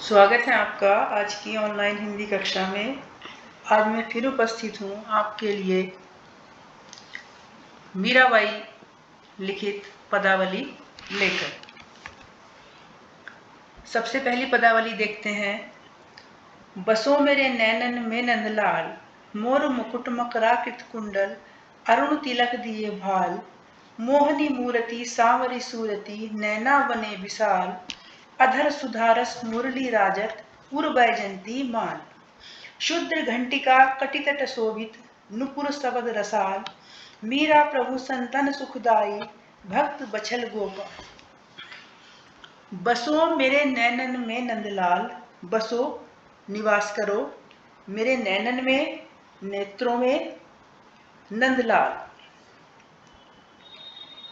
स्वागत है आपका आज की ऑनलाइन हिंदी कक्षा में। आज मैं फिर उपस्थित हूँ आपके लिए मीराबाई लिखित पदावली लेकर। सबसे पहली पदावली देखते हैं। बसो मेरे नैनन में नंदलाल, मोर मुकुट मकराकृत कुंडल, अरुण तिलक दिए भाल, मोहनी मूरति सांवरी सूरति, नैना बने विशाल, अधर सुधारस मुरली राजत, उर बैजंती माल, शुद्र घंटिका कटितट शोभित, नुपुर शबद रसाल, मीरा प्रभु संतन सुखदाई, भक्त बछल गोपाल। बसो मेरे नैनन में नंदलाल, बसो निवास करो मेरे नैनन में, नेत्रों में, नंदलाल।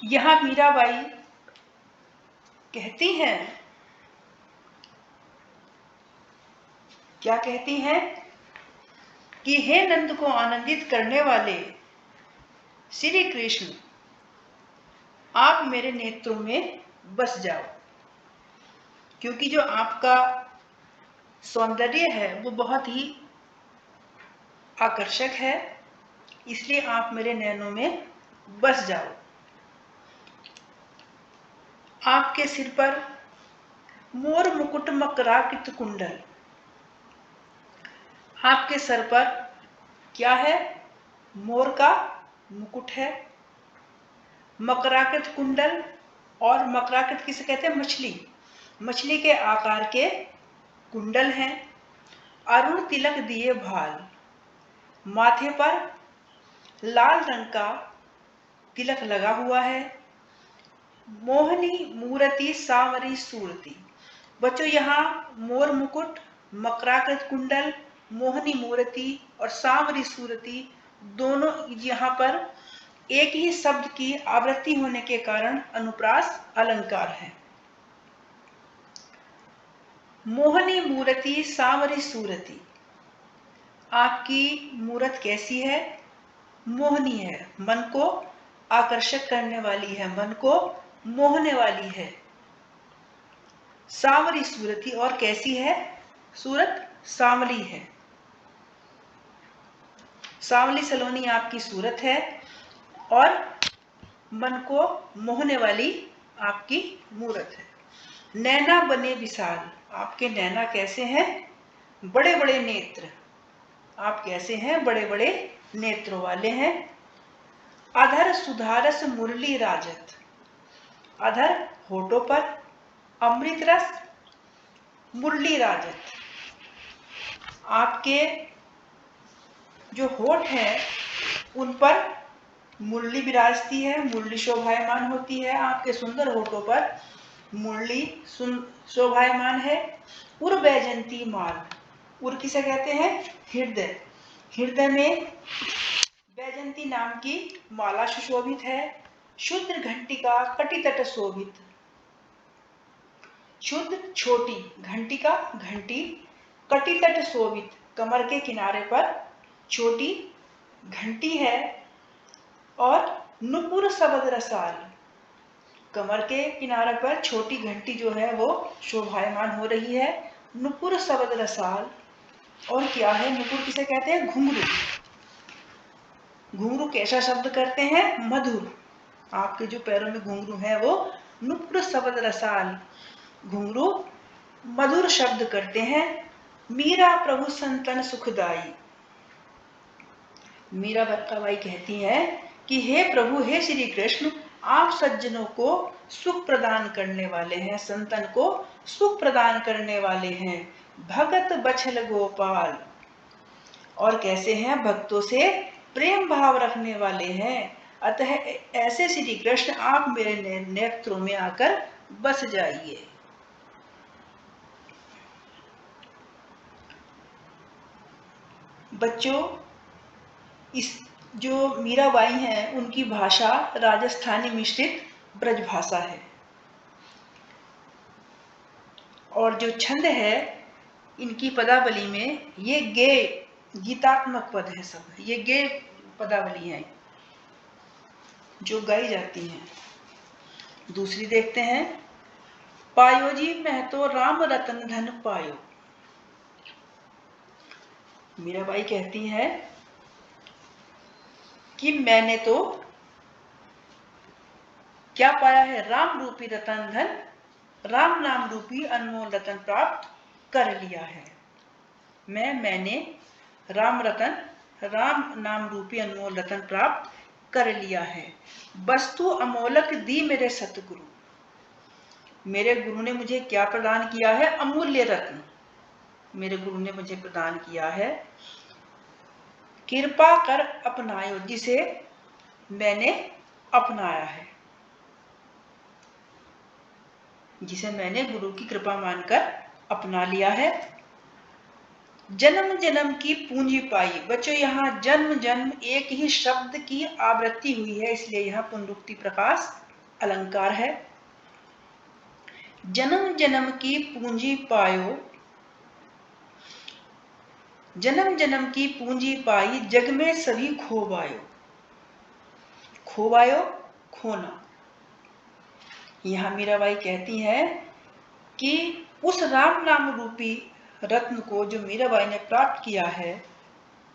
यहां मीराबाई कहती हैं, क्या कहती हैं कि हे नंद को आनंदित करने वाले श्री कृष्ण, आप मेरे नेत्रों में बस जाओ, क्योंकि जो आपका सौंदर्य है वो बहुत ही आकर्षक है, इसलिए आप मेरे नैनों में बस जाओ। आपके सिर पर मोर मुकुट मकराकृत कुंडल, आपके सर पर क्या है? मोर का मुकुट है, मकराकृत कुंडल। और मकराकृत किसे कहते हैं? मछली। मछली के आकार के कुंडल हैं। अरुण तिलक दिए भाल, माथे पर लाल रंग का तिलक लगा हुआ है। मोहनी मूर्ति सांवरी सूरती। बच्चों, यहाँ मोर मुकुट, मकराकृत कुंडल, मोहनी मूर्ति और सांवरी सूरती दोनों यहाँ पर एक ही शब्द की आवृत्ति होने के कारण अनुप्रास अलंकार है। मोहनी मूर्ति सांवरी सूरती, आपकी मूरत कैसी है? मोहनी है, मन को आकर्षक करने वाली है, मन को मोहने वाली है। सांवरी सूरती, और कैसी है? सूरत सांवली है, सांवली सलोनी आपकी सूरत है और मन को मोहने वाली आपकी मूरत है। नैना बने विशाल, आपके नैना कैसे हैं? बड़े बड़े नेत्र। आप कैसे हैं? बड़े बड़े नेत्रों वाले हैं। अधर सुधारस मुरली राजत, अधर होठों पर अमृत रस, मुरली राजत, आपके जो होठ हैं उन पर मुरली विराजती है, मुरली शोभायमान होती है। आपके सुंदर होठों पर मुरली शोभायमान है। उर बैजंती माल, उर किसे कहते हैं? हृदय। हृदय में बैजंती नाम की माला सुशोभित है। शुद्र घंटिका कटितट शोभित, शुद्ध छोटी, घंटिका घंटी, कटितट शोभित, कमर के किनारे पर छोटी घंटी है। और नुपुर शबद रसाल, कमर के किनारे पर छोटी घंटी जो है वो शोभायमान हो रही है। नुपुर शबद रसाल, और क्या है? नुपुर किसे कहते हैं? घुंघरू। घुंघरू कैसा शब्द करते हैं? मधुर। आपके जो पैरों में घुंघरू है वो नुपुर शबद रसाल, घुंघरू मधुर शब्द करते हैं। मीरा प्रभु संतन सुखदाई, मीराबाई कहती है कि हे प्रभु, हे श्री कृष्ण, आप सज्जनों को सुख प्रदान करने वाले हैं, संतन को सुख प्रदान करने वाले हैं। भगत बछल गोपाल, और कैसे हैं? भक्तों से प्रेम भाव रखने वाले हैं। अतः ऐसे श्री कृष्ण आप मेरे नेत्रों में आकर बस जाइए। बच्चों, इस जो मीराबाई हैं उनकी भाषा राजस्थानी मिश्रित ब्रज भाषा है, और जो छंद है इनकी पदावली में ये गेय गीतात्मक पद है। सब ये गेय पदावली है जो गाई जाती हैं। दूसरी देखते हैं। पायो जी मैं तो राम रतन धन पायो। मीराबाई कहती है कि मैंने तो क्या पाया है, राम रूपी रतन धन, राम नाम रूपी अनमोल रतन प्राप्त कर लिया है। मैंने राम रतन, राम नाम रूपी अनमोल रतन प्राप्त कर लिया है। वस्तु अमोलक दी मेरे सतगुरु, मेरे गुरु ने मुझे क्या प्रदान किया है, अमूल्य रत्न मेरे गुरु ने मुझे प्रदान किया है। कृपा कर अपनायो, जिसे मैंने अपनाया है, जिसे मैंने गुरु की कृपा मानकर अपना लिया है। जन्म जन्म की पूंजी पाई। बच्चों यहाँ जन्म जन्म एक ही शब्द की आवृत्ति हुई है, इसलिए यहाँ पुनरुक्ति प्रकाश अलंकार है। जन्म जन्म की पूंजी पायो, जन्म जन्म की पूंजी पाई, जग में सभी खोबायो। खोबायो खोना। यहां मीराबाई कहती है कि उस राम नाम रूपी रत्न को जो मीराबाई ने प्राप्त किया है,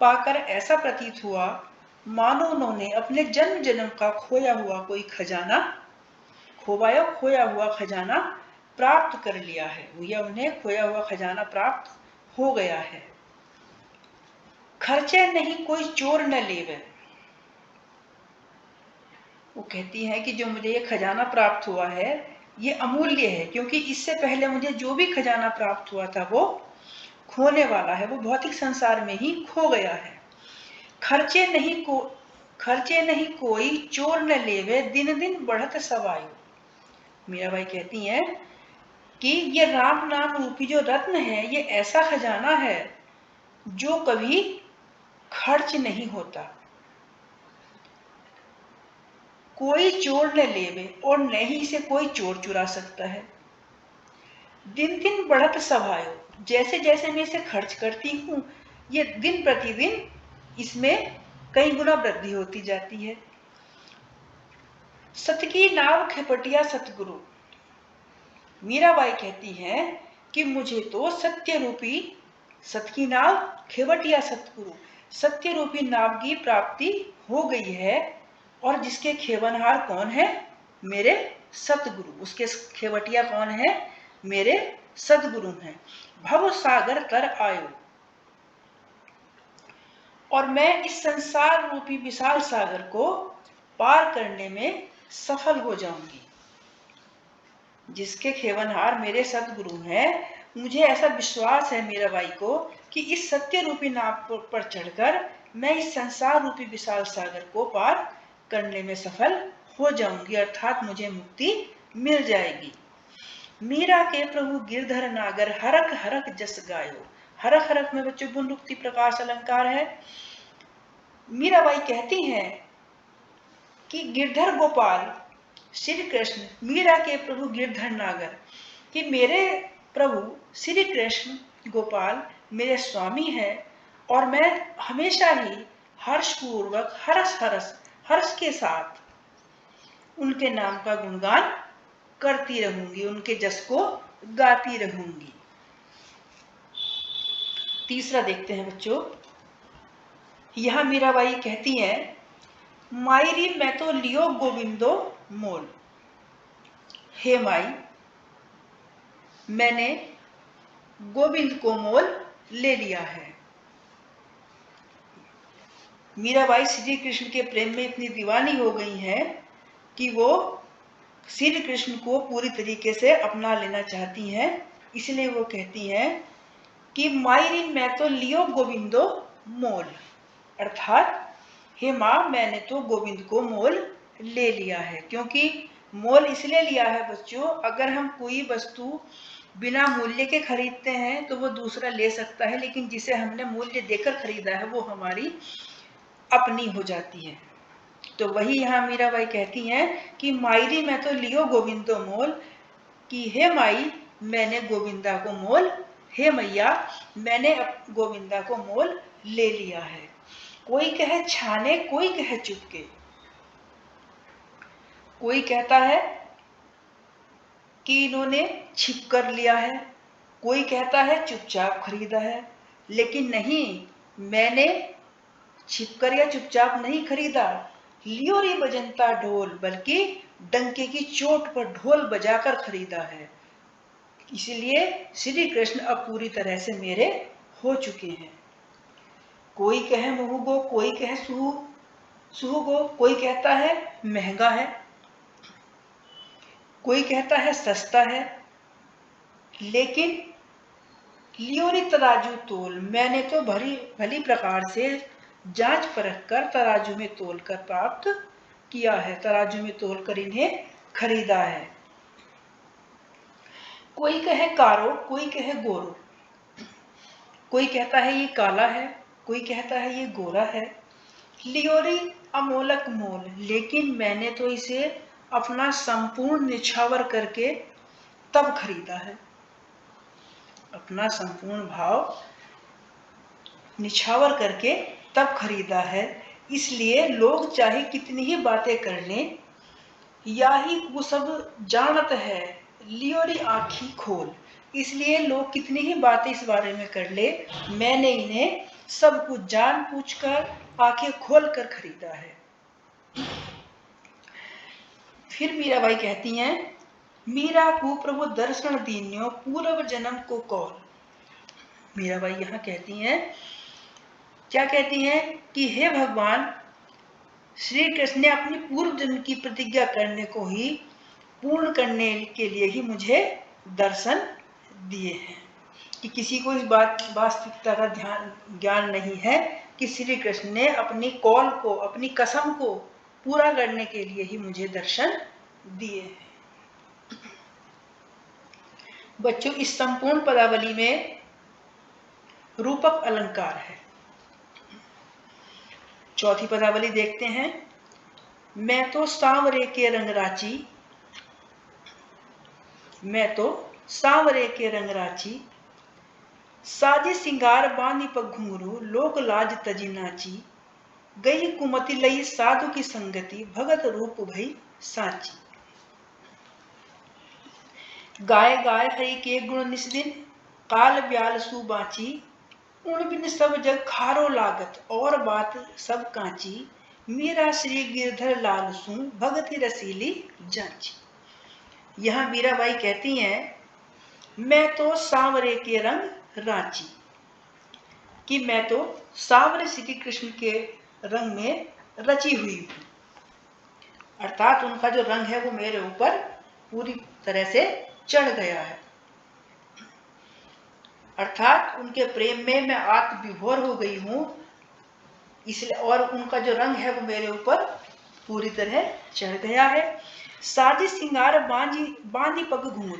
पाकर ऐसा प्रतीत हुआ मानो उन्होंने अपने जन्म जन्म का खोया हुआ कोई खजाना, खोबायो खोया हुआ खजाना प्राप्त कर लिया है, या उन्हें खोया हुआ खजाना प्राप्त हो गया है। खर्चे नहीं कोई चोर न लेवे। वो कहती है कि जो मुझे ये खजाना प्राप्त हुआ है ये अमूल्य है, क्योंकि इससे पहले मुझे जो भी खजाना प्राप्त हुआ था वो खोने वाला है, वो भौतिक संसार में ही खो गया है। खर्चे नहीं कोई चोर न लेवे, दिन दिन बढ़त सवायो। मीराबाई कहती हैं कि ये राम नाम रूपी जो रत्न है ये ऐसा खजाना है जो कभी खर्च नहीं होता, कोई चोर न लेवे और न ही इसे कोई चोर चुरा सकता है। दिन दिन बढ़त सभायो, जैसे जैसे मैं इसे खर्च करती हूँ ये दिन प्रतिदिन इसमें कई गुना वृद्धि होती जाती है। सत की नाव खेपटिया सतगुरु। मीराबाई कहती है कि मुझे तो सत्य रूपी, सत की नाव खेवटिया सतगुरु, सत्य रूपी नाव की प्राप्ति हो गई है, और जिसके खेवनहार कौन है, मेरे सतगुरु। उसके खेवटिया कौन है, मेरे सतगुरु हैं। भव सागर तर आयो, और मैं इस संसार रूपी विशाल सागर को पार करने में सफल हो जाऊंगी। जिसके खेवनहार मेरे सतगुरु हैं, मुझे ऐसा विश्वास है मीराबाई को कि इस सत्य रूपी नाव पर चढ़कर मैं इस संसार रूपी विशाल सागर को पार करने में सफल हो जाऊंगी, अर्थात मुझे मुक्ति मिल जाएगी। मीरा के प्रभु गिरधर नागर, हरक हरक जस गायो। हरक हरक में बच्चों पुनरुक्ति प्रकाश अलंकार है। मीराबाई कहती हैं कि गिरधर गोपाल श्री कृष्ण, मीरा के प्रभु गिरधर नागर, कि मेरे प्रभु श्री कृष्ण गोपाल मेरे स्वामी हैं, और मैं हमेशा ही हर्षपूर्वक हर्ष के साथ उनके नाम का गुणगान करती रहूंगी, उनके जस को गाती रहूंगी। तीसरा देखते हैं बच्चों, यहां मीराबाई कहती हैं मायरी मैं तो लियो गोविंदो मोल। हे माई, मैंने गोविंद को मोल ले लिया है। मीराबाई श्री कृष्ण के प्रेम में इतनी दीवानी हो गई हैं कि वो श्री कृष्ण को पूरी तरीके से अपना लेना चाहती हैं, इसलिए वो कहती हैं कि मायरी मैं तो लियो गोविंदो मोल, अर्थात हे माँ मैंने तो गोविंद को मोल ले लिया है। क्योंकि मोल इसलिए लिया है बच्चों, अगर हम कोई वस्तु बिना मूल्य के खरीदते हैं तो वो दूसरा ले सकता है, लेकिन जिसे हमने मूल्य देकर खरीदा है वो हमारी अपनी हो जाती है। तो वही यहाँ मीराबाई कहती हैं कि मायरी मैं तो लियो गोविंदो मोल, कि हे माई मैंने गोविंदा को मोल, हे मैया मैंने गोविंदा को मोल ले लिया है। कोई कहे छाने, कोई कहे चुपके। कोई कहता है कि इन्होंने छिप कर लिया है, कोई कहता है चुपचाप खरीदा है, लेकिन नहीं, मैंने छिपकर या चुपचाप नहीं खरीदा। लियो रे बजंता ढोल, बल्कि डंके की चोट पर ढोल बजाकर खरीदा है। इसलिए श्री कृष्ण अब पूरी तरह से मेरे हो चुके हैं। कोई कहे मुहुगो, कोई कहे सुहुगो, कोई कहता है महंगा है, कोई कहता है सस्ता है, लेकिन लियो रे तराजू तोल, मैंने तो भली प्रकार से जांच परख कर तराजू में तोल कर प्राप्त किया है, तराजू में तोल कर इन्हें खरीदा है। कोई कहे कारो, कोई कहे गोरो, कोई कहता है ये काला है, कोई कहता है ये गोरा है। लियो रे अमोलक मोल, लेकिन मैंने तो इसे अपना संपूर्ण निछावर करके तब खरीदा है, अपना संपूर्ण भाव निछावर करके तब खरीदा है। इसलिए लोग चाहे कितनी ही बातें कर लें, या ही वो सब जानत है, लियो रे आँखी खोल, इसलिए लोग कितनी ही बातें इस बारे में कर ले, मैंने इन्हें सब कुछ जान पूछ कर आंखें खोल कर खरीदा है। फिर मीराबाई कहती हैं, मीरा को प्रभु दर्शन दीन्यो पूर्व जन्म को कौल। मीराबाई यहाँ कहती हैं, क्या कहती हैं कि हे भगवान, श्री कृष्ण ने अपनी पूर्व जन्म की प्रतिज्ञा करने को ही पूर्ण करने के लिए ही मुझे दर्शन दिए हैं, कि किसी को इस बात वास्तविकता का ज्ञान नहीं है कि श्री कृष्ण ने अपनी कौल को, अपनी कसम को पूरा करने के लिए ही मुझे दर्शन दिए हैं। बच्चों, इस संपूर्ण पदावली में रूपक अलंकार है। चौथी पदावली देखते हैं। मैं तो सांवरे के रंग राची, मैं तो सांवरे के रंग राची, साजे सिंगार बांधी पग घुंघरू, लोक लाज तजी नाची, गई कुमति लई साधु की संगति, भगत रूप भई साची। गाय गाय हरि के गुण निस्दिन, काल ब्याल सु बाची, उन बिन सब जग खारो लागत, और बात सब कांची, मीरा श्री गिरधर लाल सु, भगति रसीली जाची। यहाँ मीराबाई कहती हैं, मैं तो सांवरे के रंग राची, कि मैं तो सांवरे श्री कृष्ण के रंग में रची हुई हूँ, अर्थात उनका जो रंग है वो मेरे ऊपर पूरी तरह से चढ़ गया है, अर्थात उनके प्रेम में मैं आत्मविभोर हो गई हूँ, इसलिए, और उनका जो रंग है वो मेरे ऊपर पूरी तरह चढ़ गया है। साजी सिंगार बांधी पग घुंघरू,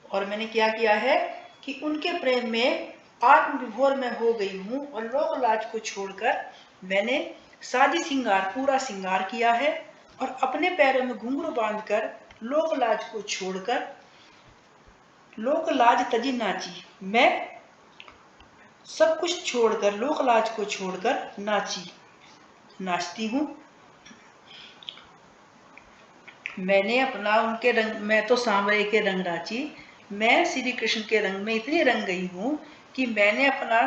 और मैंने क्या किया है कि उनके प्रेम में आत्मविभोर में हो गई हूँ, और लोक लाज को छोड़कर मैंने साजी सिंगार, पूरा सिंगार किया है, और अपने पैरों में घुंघरू बांधकर लोक लाज को छोड़कर लोक लाज तजी नाची, मैं सब कुछ छोड़कर, लोक लाज को छोड़कर नाचती हूँ। मैंने अपना उनके रंग, मैं तो सांवरे के रंग राची, मैं श्री कृष्ण के रंग में इतनी रंग गई हूँ कि मैंने अपना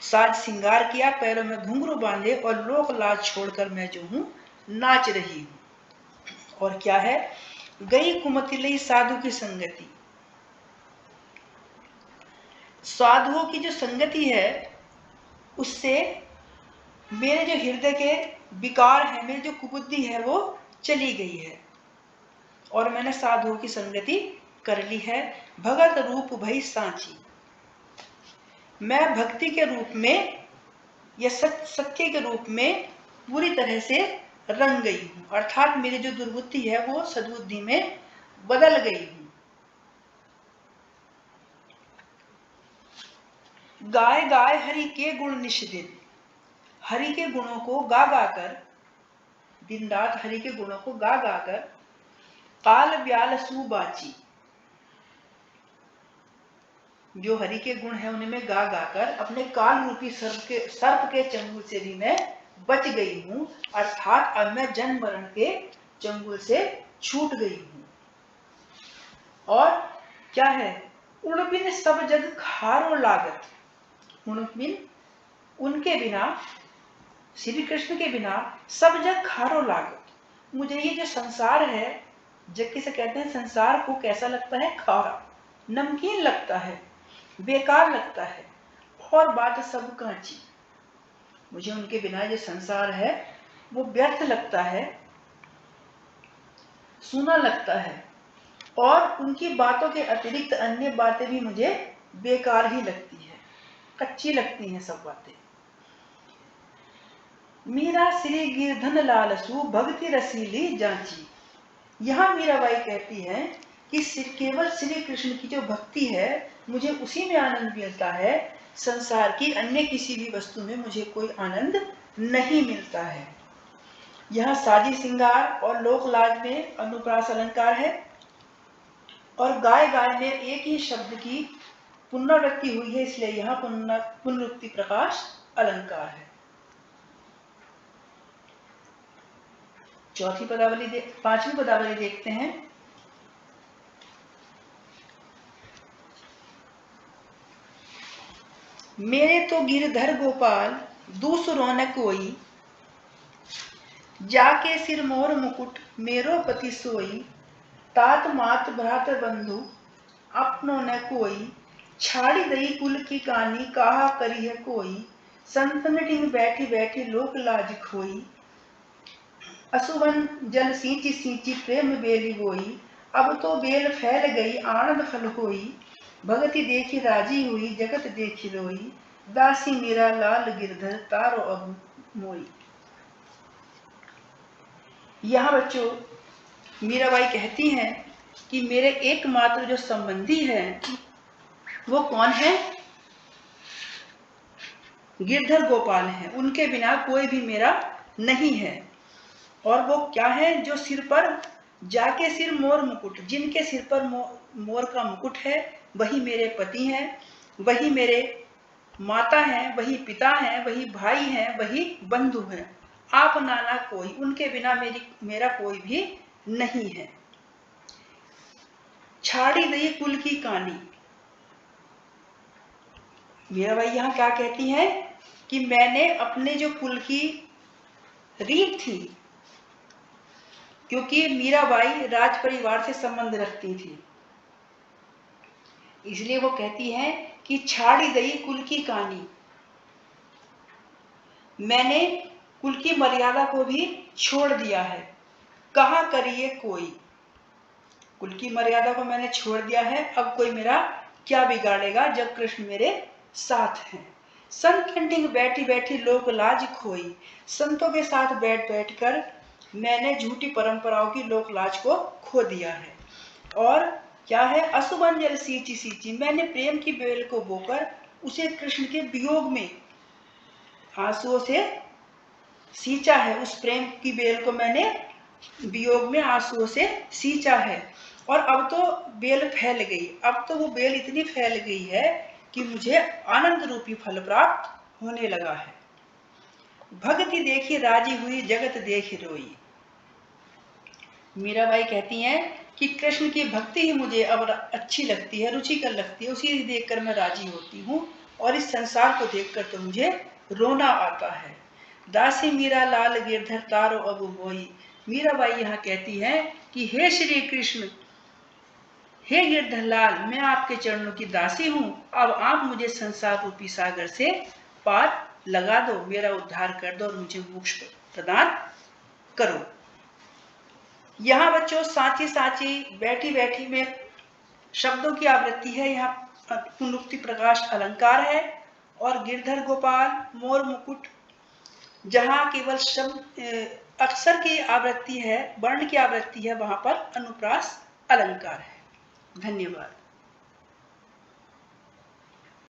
साज सिंगार किया, पैरों में घुंघरू बांधे, और लोक लाज छोड़कर मैं जो हूँ नाच रही हूँ। और क्या है, गई कुमति लई साधु की संगति, साधुओं की जो संगति है उससे मेरे जो हृदय के विकार है, मेरी जो कुबुद्धि है वो चली गई है, और मैंने साधुओं की संगति कर ली है। भगत रूप भई सांची, मैं भक्ति के रूप में या सत्य के रूप में पूरी तरह से रंग गई हूँ, अर्थात मेरी जो दुर्बुद्धि है वो सद्बुद्धि में बदल गई हूँ। गाय गाय हरि के गुण निष्दिन, हरि के गुणों को गा गाकर, दिन रात हरि के गुणों को गा गाकर, काल ब्याल सु बाची, जो हरि के गुण है उन्हें मैं गा गाकर अपने काल रूपी सर्प के चंगुल से भी मैं बच गई हूँ, अर्थात अब मैं जन्म मरण के चंगुल से छूट गई हूँ। और क्या है, उणबिन सब जग खारो लागत। उणबिन उनके बिना, श्री कृष्ण के बिना सब जग खारो लागत। मुझे ये जो संसार है, जग किसे कहते हैं, संसार को कैसा लगता है, खारा, नमकीन लगता है, बेकार लगता है, और बात सब कांची। मुझे उनके बिना जो संसार है वो व्यर्थ लगता है, सूना लगता है, और उनकी बातों के अतिरिक्त अन्य बातें भी मुझे बेकार ही लगती है, कच्ची लगती हैं सब बातें। मीरा श्री गिरधन लालसु भक्ति रसीली जांची। यहाँ मीराबाई कहती है कि केवल श्री कृष्ण की जो भक्ति है मुझे उसी में आनंद मिलता है, संसार की अन्य किसी भी वस्तु में मुझे कोई आनंद नहीं मिलता है। यह साजी श्रृंगार और लोक लाज में अनुप्रास अलंकार है, और गाय गाय में एक ही शब्द की पुनरावृत्ति हुई है, इसलिए यह पुनरुक्ति प्रकाश अलंकार है। चौथी पदावली पांचवी पदावली देखते हैं। मेरे तो गिरधर गोपाल दूसरों न कोई, जाके सिर मोर मुकुट मेरो पति सोई। तात मात भ्रात बंधु अपनों न कोई, छाड़ी दई कुल की कानी कहा करी है कोई। संतन ढिंग बैठी बैठी लोक लाज खोई। असुवन जल सींची सींची प्रेम बेली बोई। अब तो बेल फैल गई आनंद फल होई। भगति देखी राजी हुई जगत देखी रोई। दासी मेरा लाल गिरधर तारो अब मोई। यहाँ बच्चों मीराबाई कहती हैं कि मेरे एकमात्र जो संबंधी हैं वो कौन है, गिरधर गोपाल हैं, उनके बिना कोई भी मेरा नहीं है। और वो क्या है, जो सिर पर जाके सिर मोर मुकुट, जिनके सिर पर मोर का मुकुट है वही मेरे पति हैं, वही मेरे माता हैं, वही पिता हैं, वही भाई हैं, वही बंधु हैं। आप नाना कोई, उनके बिना मेरा कोई भी नहीं है। छाड़ी दई कुल की कानी। मीराबाई यहाँ क्या कहती हैं कि मैंने अपने जो कुल की रीत थी, क्योंकि मीराबाई राज परिवार से संबंध रखती थी, इसलिए वो कहती हैं कि छाड़ी दई कुल की कानी, मैंने कुल की मर्यादा को भी छोड़ दिया है। कहा करिए कोई, कुल की मर्यादा को मैंने छोड़ दिया है, अब कोई मेरा क्या बिगाड़ेगा जब कृष्ण मेरे साथ हैं। संत कंटिंग बैठी बैठी लोक लाज खोई। संतों के साथ बैठ बैठकर मैंने झूठी परंपराओं की लोक लाज को खो दिया है। और क्या है, असुबन जल सींची सींची, मैंने प्रेम की बेल को बोकर उसे कृष्ण के वियोग में आंसुओं से सींचा है। उस प्रेम की बेल को मैंने वियोग में आंसुओं से सींचा है, और अब तो बेल फैल गई। अब तो वो बेल इतनी फैल गई है कि मुझे आनंद रूपी फल प्राप्त होने लगा है। भक्ति देखी राजी हुई जगत देख रोई। मीराबाई कहती हैं कि कृष्ण की भक्ति ही मुझे अब अच्छी लगती है, रुचिकर लगती है, उसी देखकर मैं राजी होती हूँ, और इस संसार को देखकर तो मुझे रोना आता है। दासी मीरा लाल गिरधर तारो अब मोई। मीराबाई यहाँ कहती है कि हे श्री कृष्ण, हे गिरधर लाल, मैं आपके चरणों की दासी हूँ, अब आप मुझे संसार रूपी सागर से पार लगा दो, मेरा उद्धार कर दो और मुझे मोक्ष प्रदान करो। यहाँ बच्चों साची साची बैठी बैठी में शब्दों की आवृत्ति है, यहाँ पुनरुक्ति प्रकाश अलंकार है, और गिरधर गोपाल मोर मुकुट, जहाँ केवल शब्द अक्षर की आवृत्ति है, वर्ण की आवृत्ति है, वहां पर अनुप्रास अलंकार है। धन्यवाद।